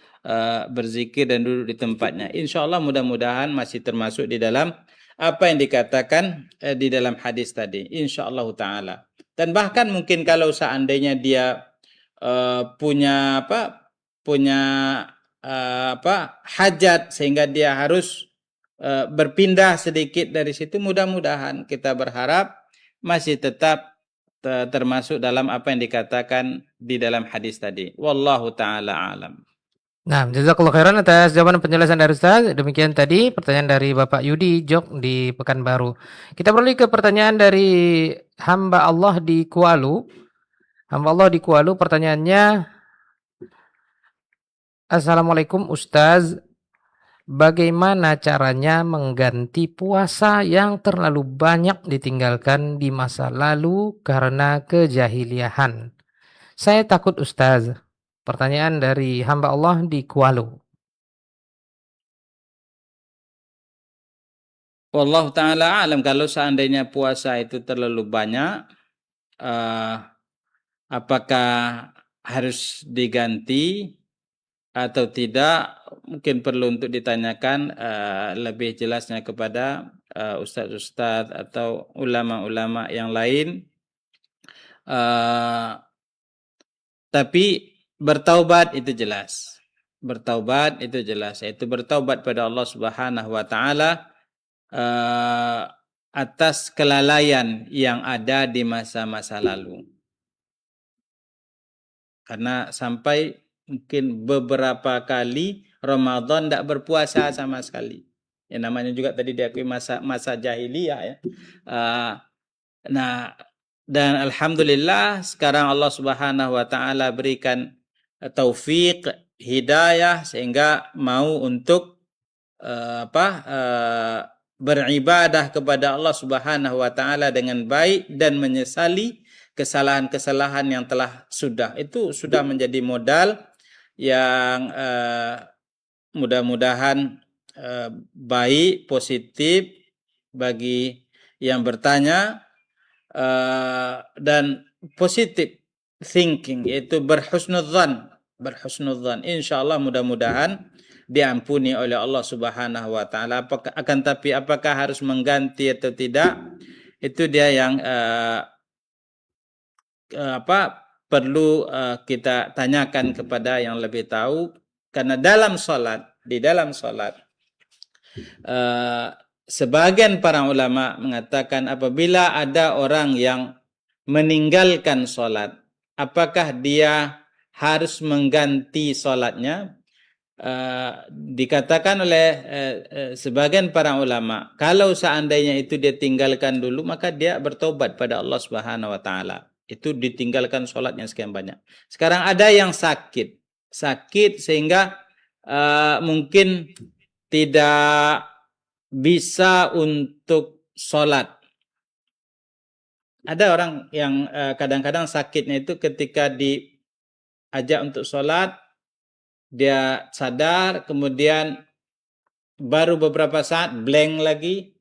berzikir dan duduk di tempatnya. Insyaallah mudah-mudahan masih termasuk di dalam apa yang dikatakan di dalam hadis tadi, insyaallah taala. Dan bahkan mungkin kalau seandainya dia punya hajat sehingga dia harus berpindah sedikit dari situ, mudah-mudahan kita berharap masih tetap termasuk dalam apa yang dikatakan di dalam hadis tadi. Wallahu taala alam. Nah, jazakallahu khairan atas jawaban penjelasan dari Ustaz. Demikian tadi pertanyaan dari Bapak Yudi Jok di Pekanbaru. Kita beralih ke pertanyaan dari hamba Allah di Kualu. Hamba Allah di Kualu, pertanyaannya, Assalamualaikum Ustaz. Bagaimana caranya mengganti puasa yang terlalu banyak ditinggalkan di masa lalu karena kejahiliahan? Saya takut Ustaz. Pertanyaan dari hamba Allah di Kualu. Wallahu taala alam, kalau seandainya puasa itu terlalu banyak, apakah harus diganti atau tidak, mungkin perlu untuk ditanyakan lebih jelasnya kepada ustaz-ustaz atau ulama-ulama yang lain. Tapi bertaubat itu jelas. Bertaubat itu jelas, yaitu bertaubat pada Allah Subhanahu wa taala atas kelalaian yang ada di masa-masa lalu. Karena sampai mungkin beberapa kali Ramadan tidak berpuasa sama sekali. Yang namanya juga tadi diakui masa jahiliyah ya. Nah, dan alhamdulillah sekarang Allah Subhanahu wa taala berikan taufik, hidayah sehingga mau untuk beribadah kepada Allah Subhanahu wa taala dengan baik dan menyesali kesalahan-kesalahan yang telah sudah. Itu sudah menjadi modal yang mudah-mudahan baik, positif, bagi yang bertanya, dan positive thinking, yaitu berhusnudzan. Insyaallah mudah-mudahan diampuni oleh Allah Subhanahu wa taala. Apakah harus mengganti atau tidak, itu dia yang perlu kita tanyakan kepada yang lebih tahu, karena di dalam salat sebagian para ulama mengatakan apabila ada orang yang meninggalkan salat, apakah dia harus mengganti salatnya? Dikatakan oleh sebagian para ulama, kalau seandainya itu dia tinggalkan dulu, maka dia bertobat pada Allah Subhanahu wa taala. Itu ditinggalkan sholatnya sekian banyak. Sekarang ada yang sakit sehingga mungkin tidak bisa untuk sholat. Ada orang yang kadang-kadang sakitnya itu ketika diajak untuk sholat, dia sadar, kemudian baru beberapa saat blank lagi.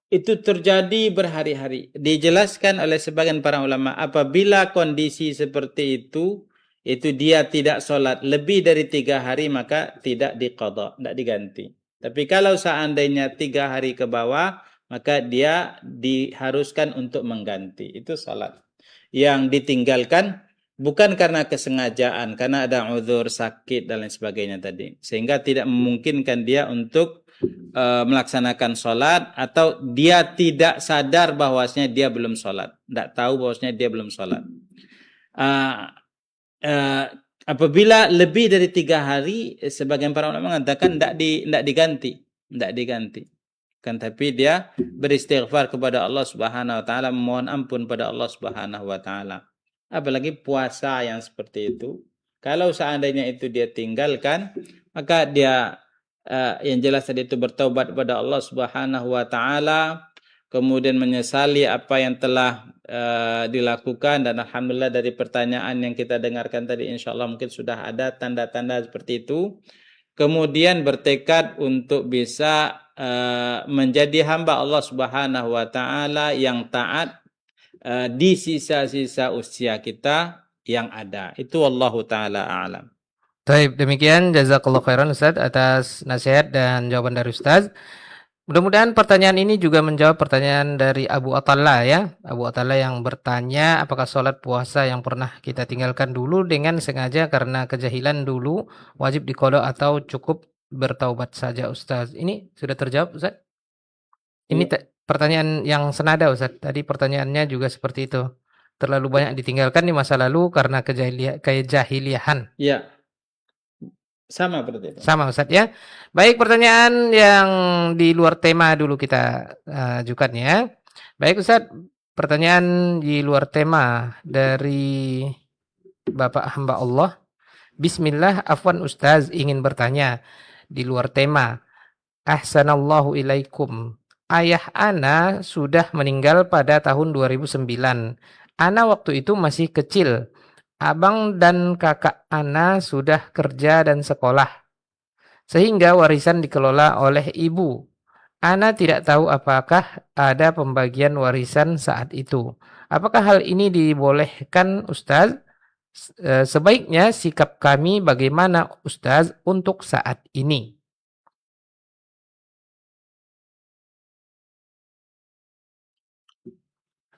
Itu terjadi berhari-hari. Dijelaskan oleh sebagian para ulama, apabila kondisi seperti itu dia tidak sholat lebih dari 3 hari, maka tidak diqadha, tidak diganti. Tapi kalau seandainya 3 hari ke bawah, maka dia diharuskan untuk mengganti. Itu sholat. Yang ditinggalkan bukan karena kesengajaan, karena ada uzur, sakit, dan lain sebagainya tadi. Sehingga tidak memungkinkan dia untuk melaksanakan sholat, atau dia tidak sadar bahwasanya dia belum sholat, tidak tahu bahwasanya dia belum sholat. Apabila lebih dari 3 hari, sebagian para ulama mengatakan tidak diganti, kan, tapi dia beristighfar kepada Allah Subhanahu wa taala, memohon ampun pada Allah Subhanahu wa taala. Apalagi puasa yang seperti itu, kalau seandainya itu dia tinggalkan, maka dia yang jelas tadi itu bertaubat kepada Allah Subhanahu wa taala, kemudian menyesali apa yang telah dilakukan, dan alhamdulillah dari pertanyaan yang kita dengarkan tadi insyaallah mungkin sudah ada tanda-tanda seperti itu. Kemudian bertekad untuk bisa menjadi hamba Allah Subhanahu wa taala yang taat di sisa-sisa usia kita yang ada. Itu wallahu taala a'lam. Baik, demikian jazakallahu khairan Ustaz atas nasihat dan jawaban dari Ustaz. Mudah-mudahan pertanyaan ini juga menjawab pertanyaan dari Abu Atalla ya. Abu Atalla yang bertanya apakah sholat puasa yang pernah kita tinggalkan dulu dengan sengaja karena kejahilan dulu wajib diqadha atau cukup bertaubat saja Ustaz. Ini sudah terjawab Ustaz? Ini pertanyaan yang senada Ustaz. Tadi pertanyaannya juga seperti itu. Terlalu banyak ditinggalkan di masa lalu karena kejahiliahan. Ya. Sama berarti itu. Sama Ustaz ya. Baik, pertanyaan yang di luar tema dulu kita ajukan ya. Baik Ustaz, pertanyaan di luar tema dari Bapak hamba Allah. Bismillah, afwan Ustaz ingin bertanya di luar tema. Ahsanallahu ilaikum. Ayah ana sudah meninggal pada tahun 2009. Ana waktu itu masih kecil. Abang dan kakak ana sudah kerja dan sekolah, sehingga warisan dikelola oleh ibu. Ana tidak tahu apakah ada pembagian warisan saat itu. Apakah hal ini dibolehkan Ustaz? Sebaiknya sikap kami bagaimana Ustaz untuk saat ini?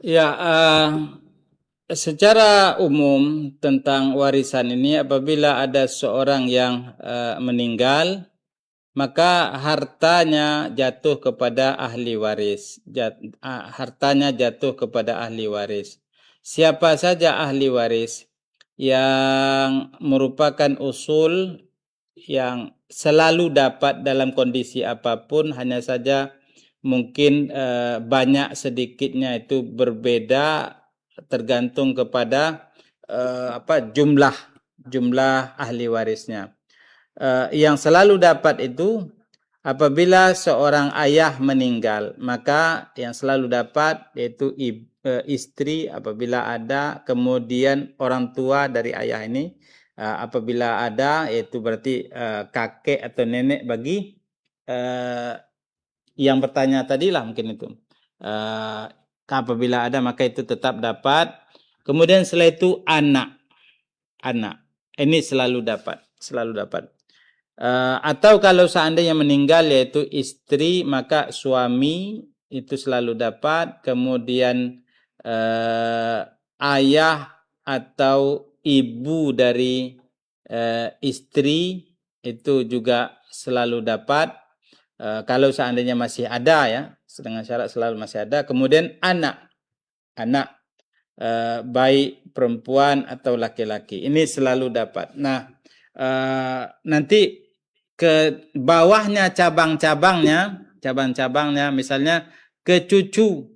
Ya, secara umum tentang warisan ini, apabila ada seorang yang meninggal, maka hartanya jatuh kepada ahli waris. Hartanya jatuh kepada ahli waris. Siapa saja ahli waris yang merupakan usul yang selalu dapat dalam kondisi apapun, hanya saja mungkin banyak sedikitnya itu berbeda tergantung kepada jumlah ahli warisnya. Yang selalu dapat itu apabila seorang ayah meninggal, maka yang selalu dapat yaitu istri apabila ada, kemudian orang tua dari ayah ini apabila ada, yaitu berarti kakek atau nenek bagi yang bertanya tadilah mungkin itu. Apabila ada maka itu tetap dapat. Kemudian setelah itu anak. Ini selalu dapat. Atau kalau seandainya meninggal yaitu istri, maka suami itu selalu dapat. Kemudian ayah atau ibu dari istri itu juga selalu dapat. Kalau seandainya masih ada ya, dengan syarat selalu masih ada. Kemudian anak baik perempuan atau laki-laki ini selalu dapat. Nah, nanti ke bawahnya cabang-cabangnya misalnya ke cucu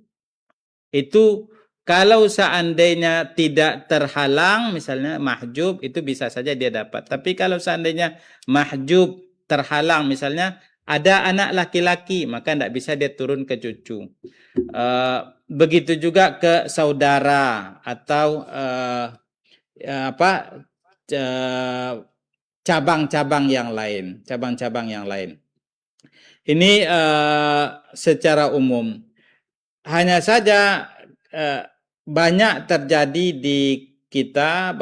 itu kalau seandainya tidak terhalang misalnya mahjub itu bisa saja dia dapat. Tapi kalau seandainya mahjub terhalang misalnya ada anak laki-laki maka tidak bisa dia turun ke cucu. Begitu juga ke saudara atau cabang-cabang yang lain. Ini secara umum. Hanya saja banyak terjadi di kita,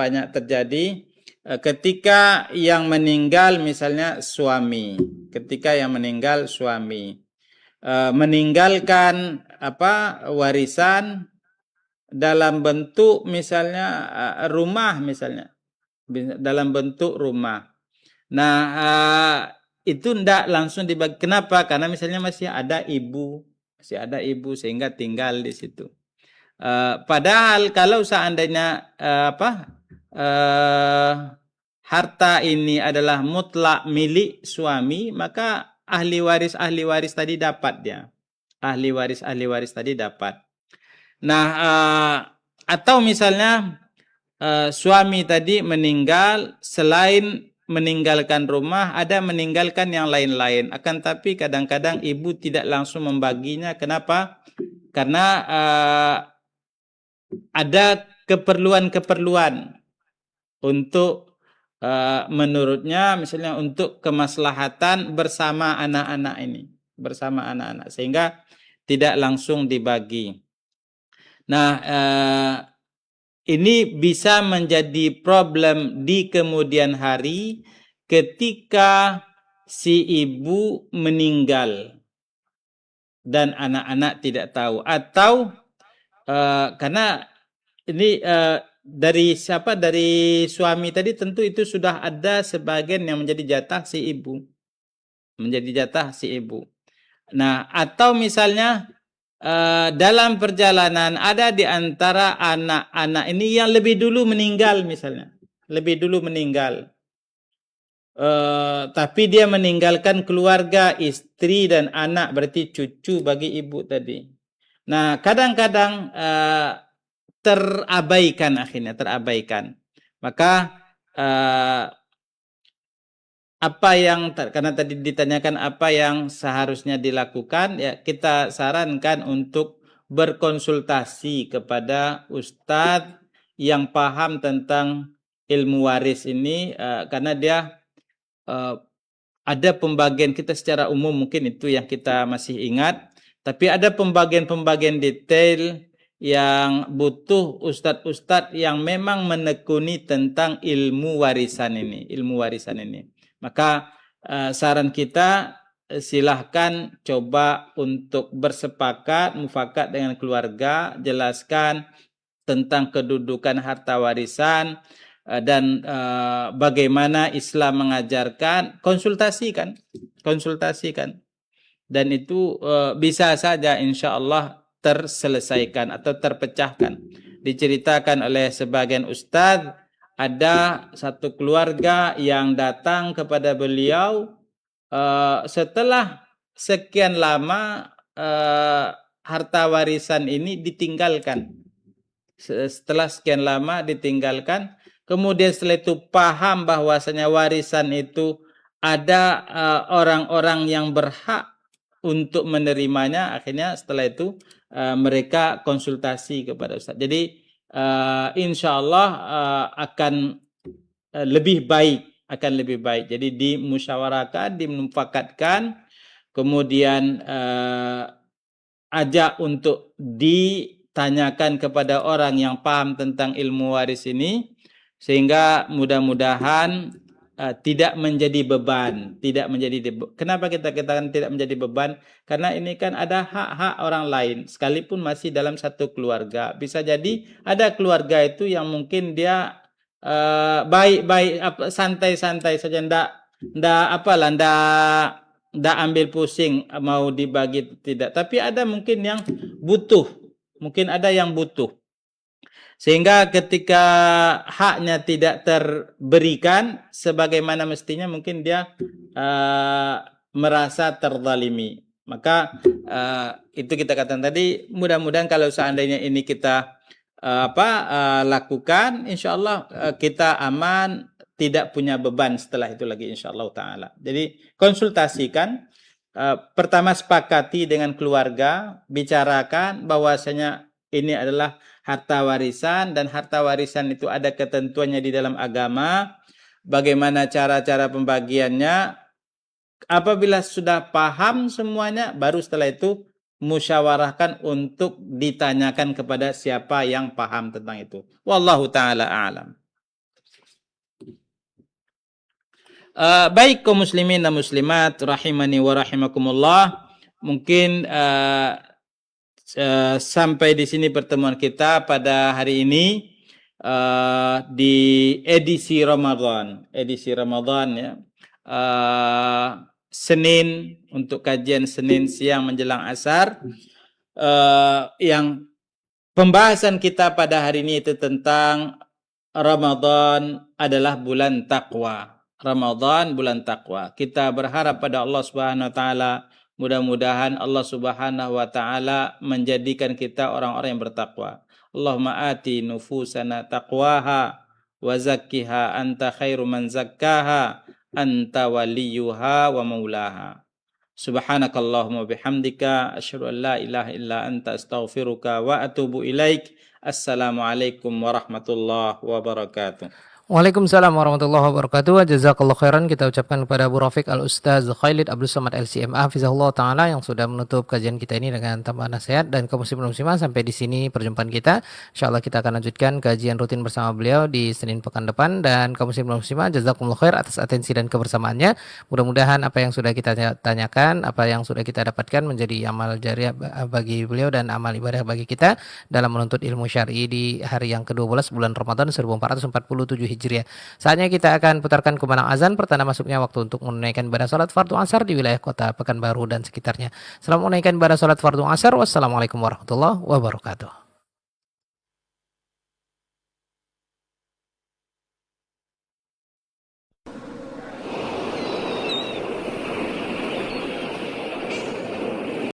ketika yang meninggal misalnya suami, meninggalkan warisan dalam bentuk misalnya rumah misalnya, dalam bentuk rumah. Nah, itu tidak langsung dibagi. Kenapa? Karena misalnya masih ada ibu sehingga tinggal di situ. Padahal kalau seandainya harta ini adalah mutlak milik suami, maka ahli waris tadi dapat dia. Ahli waris tadi dapat. Nah, atau misalnya suami tadi meninggal, selain meninggalkan rumah, ada meninggalkan yang lain-lain. Akan tapi kadang-kadang ibu tidak langsung membaginya. Kenapa? Karena ada keperluan untuk menurutnya misalnya untuk kemaslahatan bersama anak-anak sehingga tidak langsung dibagi. Nah, ini bisa menjadi problem di kemudian hari ketika si ibu meninggal dan anak-anak tidak tahu, atau karena ini dari suami tadi tentu itu sudah ada sebagian yang menjadi jatah si ibu. Nah, atau misalnya dalam perjalanan ada di antara anak-anak ini yang lebih dulu meninggal misalnya. Tapi dia meninggalkan keluarga, istri dan anak, berarti cucu bagi ibu tadi. Nah, kadang-kadang terabaikan. Maka karena tadi ditanyakan apa yang seharusnya dilakukan, ya kita sarankan untuk berkonsultasi kepada ustadz yang paham tentang ilmu waris ini, karena dia ada pembagian kita secara umum mungkin itu yang kita masih ingat, tapi ada pembagian detail yang butuh ustadz-ustadz yang memang menekuni tentang ilmu warisan ini. Maka saran kita silahkan coba untuk mufakat dengan keluarga, jelaskan tentang kedudukan harta warisan dan bagaimana Islam mengajarkan, konsultasikan. Dan itu bisa saja insya Allah terselesaikan atau terpecahkan. Diceritakan oleh sebagian ustadz, ada satu keluarga yang datang kepada beliau setelah sekian lama harta warisan ini ditinggalkan. Kemudian setelah itu paham bahwasanya warisan itu ada orang-orang yang berhak untuk menerimanya. Akhirnya setelah itu mereka konsultasi kepada ustaz. Jadi insya Allah akan lebih baik. Jadi dimusyawarahkan, dimufakatkan kemudian ajak untuk ditanyakan kepada orang yang paham tentang ilmu waris ini, sehingga mudah-mudahan tidak menjadi beban, Kenapa kita katakan tidak menjadi beban? Karena ini kan ada hak-hak orang lain, sekalipun masih dalam satu keluarga. Bisa jadi ada keluarga itu yang mungkin dia baik-baik, santai-santai saja, ndak ambil pusing mau dibagi tidak. Tapi ada mungkin yang butuh, sehingga ketika haknya tidak terberikan sebagaimana mestinya, mungkin dia merasa terzalimi. Maka itu kita katakan tadi, mudah-mudahan kalau seandainya ini kita lakukan, insyaallah kita aman, tidak punya beban setelah itu lagi, insyaallah taala. Jadi konsultasikan, pertama sepakati dengan keluarga, bicarakan bahwasanya ini adalah harta warisan, dan harta warisan itu ada ketentuannya di dalam agama, bagaimana cara-cara pembagiannya. Apabila sudah paham semuanya, baru setelah itu musyawarahkan untuk ditanyakan kepada siapa yang paham tentang itu. Wallahu taala a'lam. Baik kaum muslimin dan muslimat rahimani wa rahimakumullah, mungkin sampai di sini pertemuan kita pada hari ini di edisi Ramadan ya. Senin, untuk kajian Senin siang menjelang asar, yang pembahasan kita pada hari ini itu tentang Ramadan adalah bulan takwa. Ramadan bulan takwa. Kita berharap pada Allah Subhanahu wa taala, mudah-mudahan Allah Subhanahu wa taala menjadikan kita orang-orang yang bertakwa. Allahumma ati nufusana taqwaha wa zakkiha anta khairu man zakkaha anta waliyuha wa maulaha. Subhanakallahumma bihamdika asyhadu an la ilaha illa anta astaghfiruka wa atubu ilaik. Assalamualaikum warahmatullahi wabarakatuh. Waalaikumsalam warahmatullahi wabarakatuh. Jazakallahu khairan kita ucapkan kepada Bu Rafiq Al-Ustaz Khalid Abdul Somad LCMA hafizahullah taala yang sudah menutup kajian kita ini dengan tambahan nasihat. Dan kaum muslimin muslimah, sampai di sini perjumpaan kita. Insyaallah kita akan lanjutkan kajian rutin bersama beliau di Senin pekan depan. Dan kaum muslimin muslimah, jazakumullah khair atas atensi dan kebersamaannya. Mudah-mudahan apa yang sudah kita tanyakan, apa yang sudah kita dapatkan menjadi amal jariah bagi beliau dan amal ibadah bagi kita dalam menuntut ilmu syar'i di hari yang ke-12 bulan Ramadan 1447 Hijriah. Saatnya kita akan putarkan kumandang azan, pertanda masuknya waktu untuk menunaikan ibadah salat fardu asar di wilayah kota Pekanbaru dan sekitarnya. Selamat menunaikan ibadah salat fardu asar. Wassalamualaikum warahmatullahi wabarakatuh.